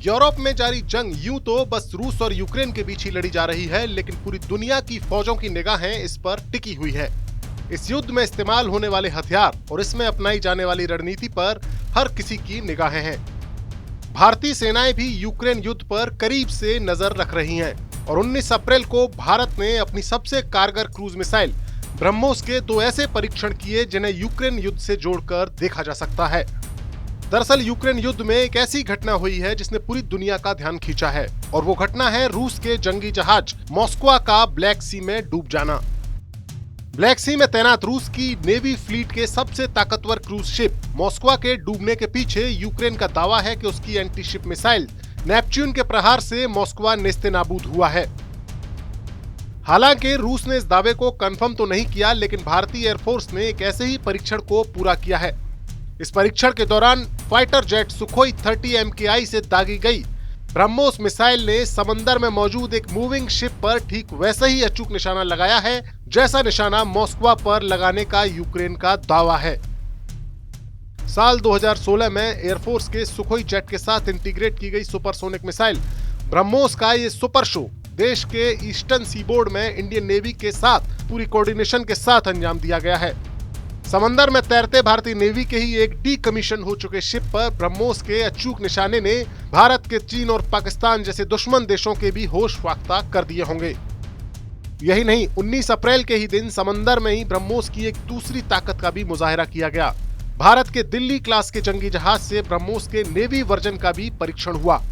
Europe में जारी जंग यूं तो बस रूस और यूक्रेन के बीच ही लड़ी जा रही है, लेकिन पूरी दुनिया की फौजों की निगाहें इस पर टिकी हुई है। इस युद्ध में इस्तेमाल होने वाले हथियार और इसमें अपनाई जाने वाली रणनीति पर हर किसी की निगाहें हैं। भारतीय सेनाएं भी यूक्रेन युद्ध पर करीब से नजर रख रही हैं और 19 अप्रैल को भारत ने अपनी सबसे कारगर क्रूज मिसाइल ब्रह्मोस के 2 ऐसे परीक्षण किए जिन्हें यूक्रेन युद्ध से जोड़कर देखा जा सकता है। दरअसल यूक्रेन युद्ध में एक ऐसी घटना हुई है जिसने पूरी दुनिया का ध्यान खींचा है और वो घटना है रूस के जंगी जहाज मॉस्को का ब्लैक सी में डूब जाना। ब्लैक सी में तैनात रूस की नेवी फ्लीट के सबसे ताकतवर क्रूज शिप मॉस्को के डूबने के पीछे यूक्रेन का दावा है कि उसकी एंटी शिप मिसाइल नेपच्यून के प्रहार से मॉस्को नेस्तनाबूद हुआ है। हालांकि रूस ने इस दावे को कंफर्म तो नहीं किया, लेकिन भारतीय एयरफोर्स ने एक ऐसे ही परीक्षण को पूरा किया है। इस परीक्षण के दौरान फाइटर जेट सुखोई 30 MKI से दागी गई ब्रह्मोस मिसाइल ने समंदर में मौजूद एक मूविंग शिप पर ठीक वैसा ही अचूक निशाना लगाया है जैसा निशाना मॉस्को पर लगाने का यूक्रेन का दावा है। साल 2016 में एयरफोर्स के सुखोई जेट के साथ इंटीग्रेट की गई सुपरसोनिक मिसाइल ब्रह्मोस का ये सुपर शो देश के ईस्टर्न सीबोर्ड में इंडियन नेवी के साथ पूरी कोऑर्डिनेशन के साथ अंजाम दिया गया है। समंदर में तैरते भारतीय नेवी के ही एक डीकमीशन हो चुके शिप पर ब्रह्मोस के अचूक निशाने ने भारत के चीन और पाकिस्तान जैसे दुश्मन देशों के भी होश फाख्ता कर दिए होंगे। यही नहीं, 19 अप्रैल के ही दिन समंदर में ही ब्रह्मोस की एक दूसरी ताकत का भी मुजाहिरा किया गया। भारत के दिल्ली क्लास के जंगी जहाज से ब्रह्मोस के नेवी वर्जन का भी परीक्षण हुआ।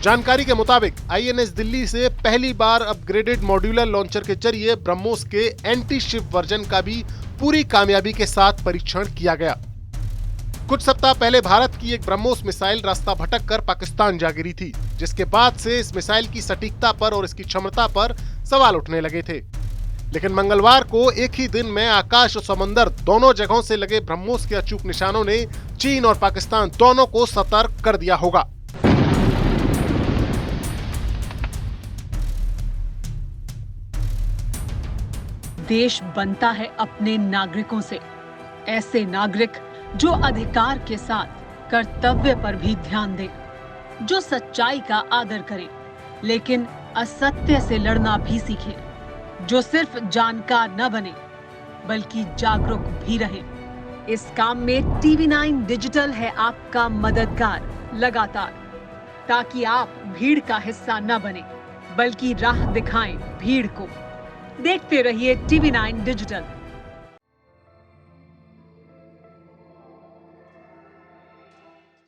जानकारी के मुताबिक आईएनएस दिल्ली से पहली बार अपग्रेडेड मॉड्यूलर लॉन्चर के जरिए ब्रह्मोस के एंटी शिप वर्जन का भी पूरी कामयाबी के साथ परीक्षण किया गया। कुछ सप्ताह पहले भारत की एक ब्रह्मोस मिसाइल रास्ता भटककर पाकिस्तान जा गिरी थी, जिसके बाद से इस मिसाइल की सटीकता पर और इसकी क्षमता पर सवाल उठने लगे थे। लेकिन मंगलवार को एक ही दिन में आकाश और समंदर दोनों जगहों से लगे ब्रह्मोस के अचूक निशानों ने चीन और पाकिस्तान दोनों को सतर्क कर दिया होगा। देश बनता है अपने नागरिकों से, ऐसे नागरिक जो अधिकार के साथ कर्तव्य पर भी ध्यान दें, जो सच्चाई का आदर करें लेकिन असत्य से लड़ना भी सीखें, जो सिर्फ जानकार न बने बल्कि जागरूक भी रहें। इस काम में TV9 डिजिटल है आपका मददगार लगातार, ताकि आप भीड़ का हिस्सा न बने बल्कि राह दिखाएं भीड़ को। देखते रहिए TV9 डिजिटल।